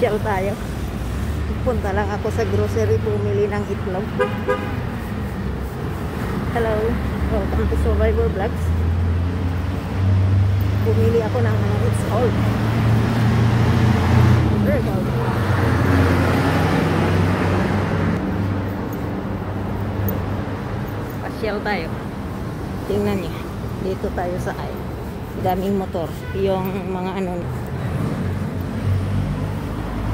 Pasyal tayo. Punta lang ako sa grocery, bumili ng itlog. Hello, welcome to Survivor Vlogs. Bumili ako ng it's cold. Very cold. Pasyal tayo. Tingnan niyo. Dito tayo sa daming motor. Yung mga ano,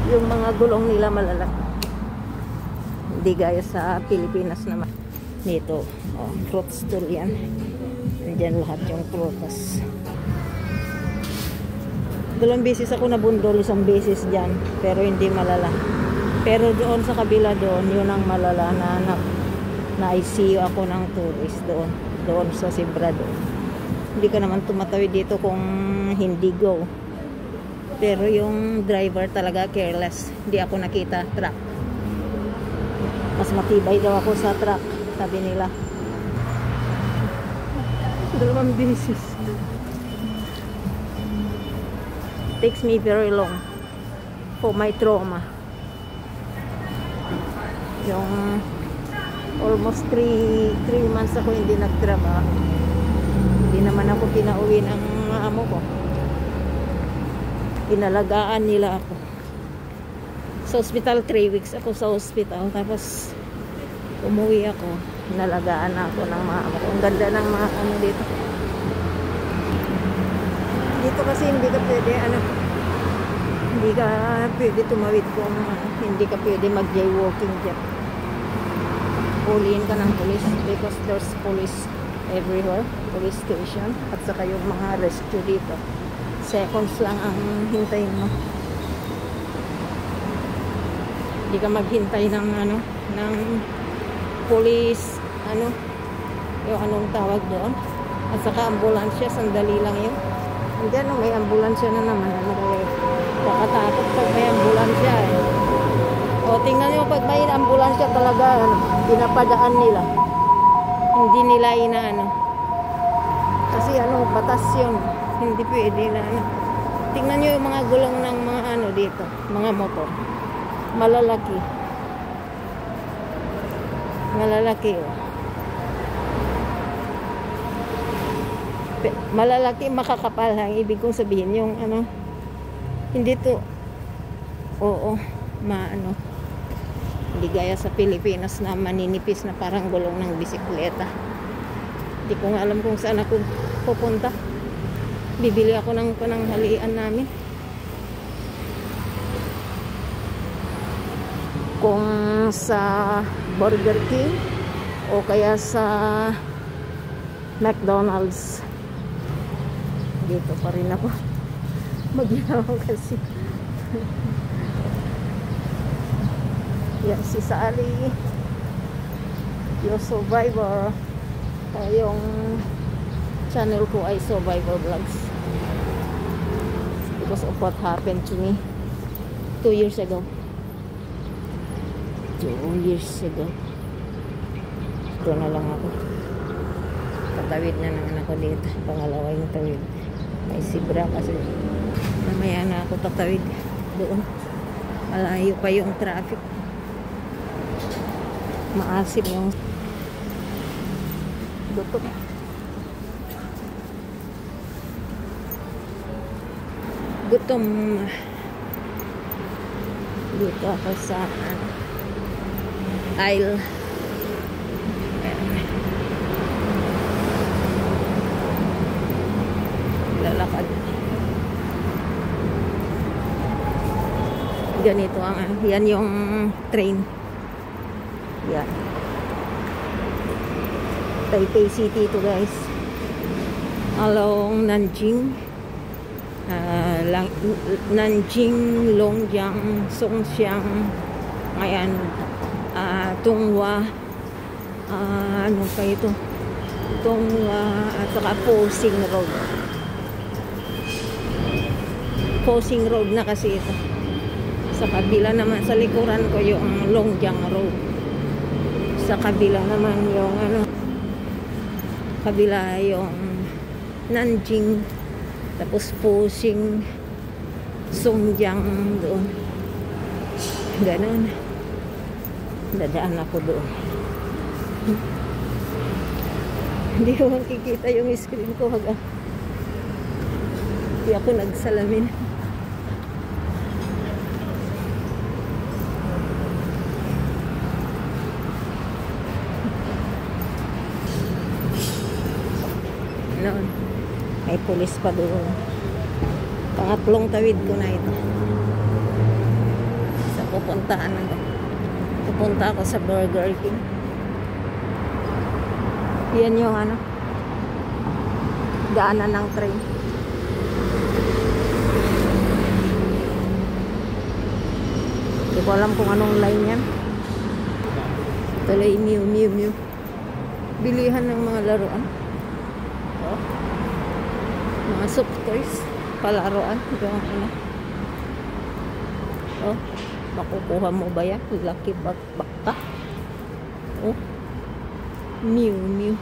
yung mga gulong nila malalaki. Hindi gaya sa Pilipinas naman. Dito, oh, fruit store yan. Nandiyan lahat yung prutas. Dalawang beses ako nabundol, isang beses dyan. Pero hindi malala. Pero doon sa kabila doon, yun ang malala na ICU ako ng tourist doon. Doon sa Sibra doon. Hindi ka naman tumatawid dito kung hindi go. Pero yung driver talaga careless. Hindi ako nakita truck. Mas matibay daw ako sa truck, sabi nila. Dalawang beses. Takes me very long for my trauma. Yung almost 3 months ako hindi nagtrabaho. Hindi naman ako pinauwi ng amo ko. Inalagaan nila ako. Sa hospital, 3 weeks ako sa hospital. Tapos, umuwi ako. Inalagaan ako ng mga amo ko. Ang ganda ng mga ano dito. Dito kasi hindi ka pwede, hindi ka pwede tumawid kung hindi ka pwede mag-jaywalking dyan. Puliin ka ng police because there's police everywhere. Police station. At saka yung mga rescue dito. Seconds lang ang hintayin mo. Hindi ka maghintay ng ng police, yung anong tawag doon. At saka ambulansya, sandali lang yun. Andiyan, may ambulansya na naman. Nakatakot pag may ambulansya O, tingnan nyo pag may ambulansya talaga, pinapadaan nila. Hindi nila kasi batas yun. Hindi pwede na Tingnan nyo yung mga gulong ng mga dito, mga motor. Malalaki. Malalaki, malalaki, makakapal. Ang ibig kong sabihin yung hindi to, hindi gaya sa Pilipinas na maninipis na parang gulong ng bisikleta. Hindi ko nga alam kung saan ako pupunta. Bibili ako ng pananghalian namin. Kung sa Burger King o kaya sa McDonald's. Dito pa rin ako. Maginawa kasi. Yan si Sally. Yung Survivor. Yung channel ko ay Survivor Vlogs. Because of what happened to me 2 years ago. 2 years ago. Ito na lang ako. Tatawid na naman ako dito. Pangalawa yung tawid. May Sibra kasi mamaya na ako tatawid doon. Malayo pa yung traffic. Maasim yung gutom. Gutom. Dito ako sa aisle. Lalakad. Ganito yan yung train. Yan. Taipei City ito, guys. Along Nanjing. Nanjing, Longjiang, Songxiang, ngayon, Tunghua, ano pa ito? Tunghua, at saka Posing Road. Posing Road na kasi ito. Sa kabila naman, sa likuran ko yung Longjiang Road. Sa kabila naman yung kabila yung Nanjing. Tapos Posing, Songjiang doon. Ganon. Dadaan ako doon. Hindi ko makikita yung screen ko hanggang hindi ako nagsalamin. Noon, may pulis pa doon. Pangatlong tawid ko na ito. Sa pupuntaan na ito. Pupunta ako sa Burger King. Yan yung ano, daanan ng train. Hindi ko alam kung anong line yan. Tuloy Mew Mew Mew. Bilihan ng mga laruan. Oh. Mga soft toys. Palaruan. Yung ano. Oh. Makukuha mo ba yan? Lucky backpack ka. Oh. Mew Mew.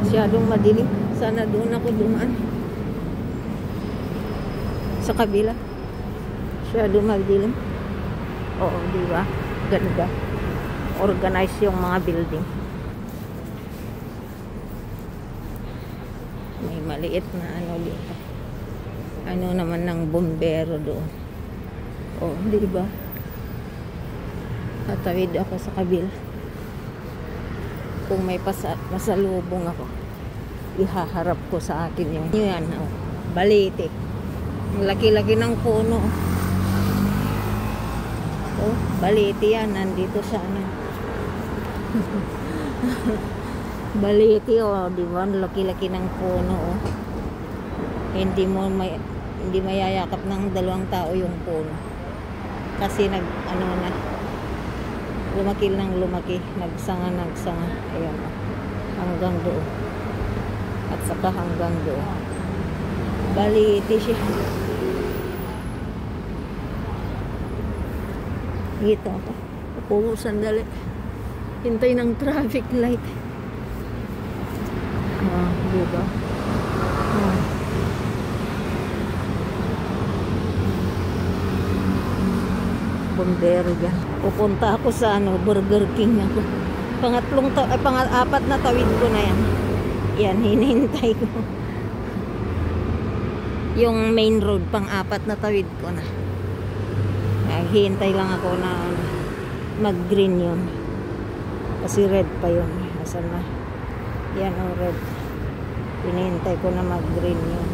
Masyadong madilim. Sana doon ako dumaan. Sa kabila. Masyadong madilim. Oo, di ba? Ganda. Organize yung mga building. May maliit na ano dito. Ano naman ng bombero doon. Oh, di ba? Tatawid ako sa kabila. Kung may masalubong ako, ihaharap ko sa akin yung yan, oh, balete. Ang laki-laki ng puno. Oh, balete yan. Nandito sa ano. Balete, oh, di ba? Laki-laki ng puno, oh. Hindi mayayakap ng dalawang tao yung puno. Kasi ano na, lumaki ng lumaki, nagsanga. Ayan, oh. Hanggang doon. At saka hanggang doon. Balete siya. Dito ako. Upo sandali. Hintay ng traffic light. Diba? Bombero dyan. Pupunta ako sa ano, Burger King ako. Pang-apat na tawid ko na yan. Yan, hinihintay ko. Yung main road, pang-apat na tawid ko na. Hihintay lang ako na mag-green yun. Kasi red pa yun. Asan na? Yan o, red. Hinihintay ko na mag-green yun.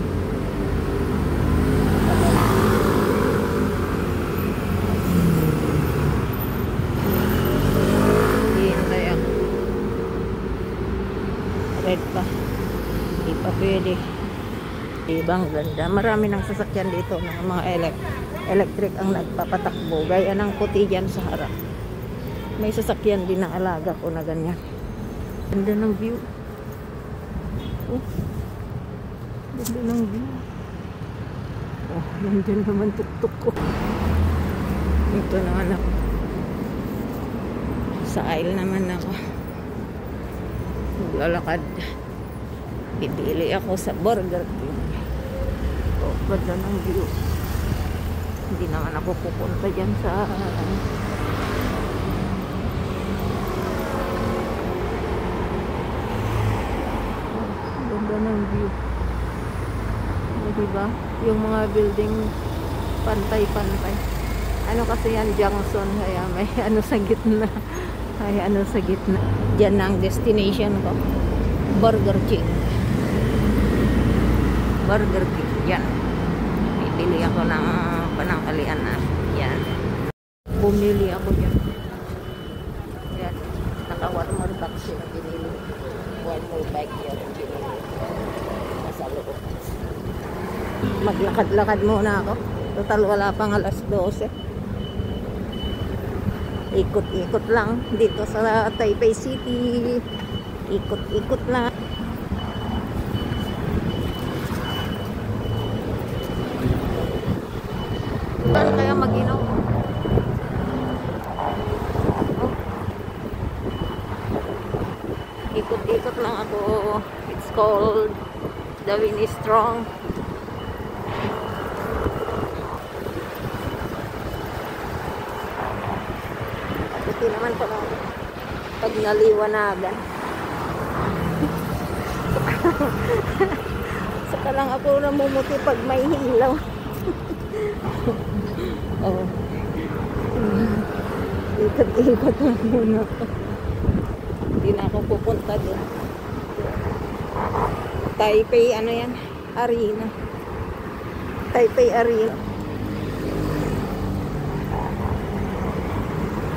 Hihintay ako. Red pa. Hindi pa pwede. Ibang ganda. Marami ng sasakyan dito ng mga electric ang nagpapatakbo. Gaya ng puti dyan sa harap. May sasakyan din na alaga ko na ganyan. Ganda ng view. Oh. Ganda ng view. Oh, nandyan naman tuktok ko. Ito naman ako. Sa aisle naman ako. Maglalakad. Bibili ako sa Burger King. Oh, ganda ng view. Hindi naman ako pupunta dyan sa ganda ng view. Diba? Yung mga building pantay-pantay. Ano kasi yan, Junction. Kaya may ano sa gitna. Diyan na ang destination ko. Burger King. Burger King. Yan. Bibili ako ng pananghalian na. Yan. Bumili ako dyan. Yan. Naka-one more box sila binili. One more bag yan. Nasa loob. Maglakad-lakad muna ako. Total wala pang alas 12. Ikot-ikot lang dito sa Taipei City. Ikot-ikot lang. Paano kaya mag-inom? lang ako. It's cold. The wind is strong. Buti naman pala pag naliwanagan. Saka lang ako namumuti pag may hilaw. Oh. Ikot-ikot lang muna ako. Hindi na ako pupunta doon. Taipei, ano yan? Arena. Taipei Arena.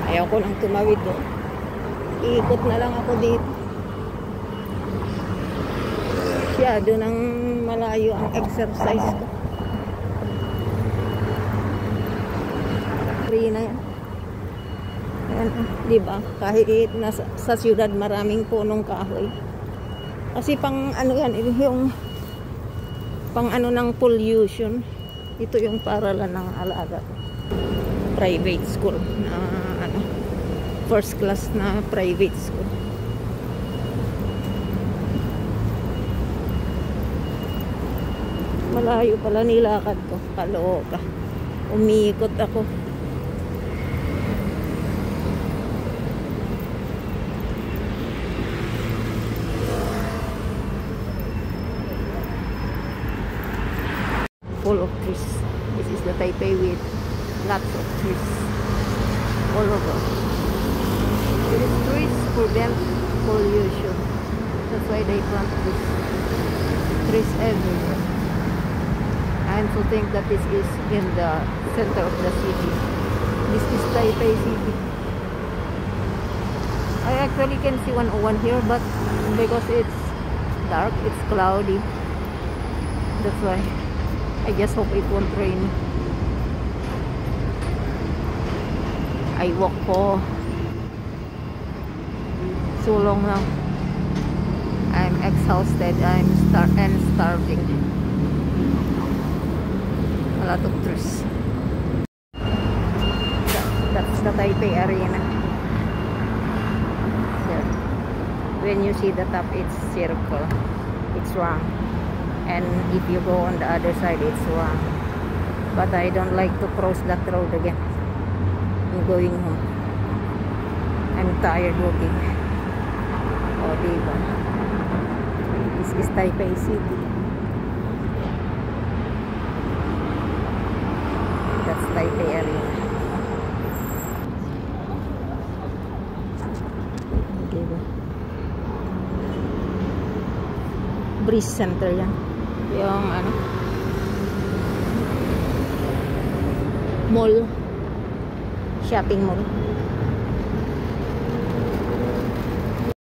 Ayaw ko lang tumawid doon. Iikot na lang ako dito. Masyado nang malayo ang exercise ko. Arena yan. Ayan, diba? Kahit sa syudad maraming punong kahoy. Kasi pang ano yan, yung pang ano ng pollution. Ito yung paralan ng alaga. Private school na ano, first class na private school. Malayo pala nilakad ko. Kalooka. Umiikot ako. Full of trees. This is the Taipei with lots of trees all over. These trees prevent pollution. That's why they plant these trees everywhere. I also think that this is in the center of the city. This is Taipei City. I actually can see 101 here, but because it's dark, it's cloudy. That's why. I just hope it won't rain. I walk for so long now. I'm exhausted. I'm starving. A lot of trees. That's the Taipei Arena. There. When you see the top, it's circle. It's round. And if you go on the other side, it's wrong. But I don't like to cross that road again. I'm going home. I'm tired walking. Oh, diba? This is Taipei City. That's Taipei area. Diba? Breeze Center yan. Yung ano, mall, shopping mall.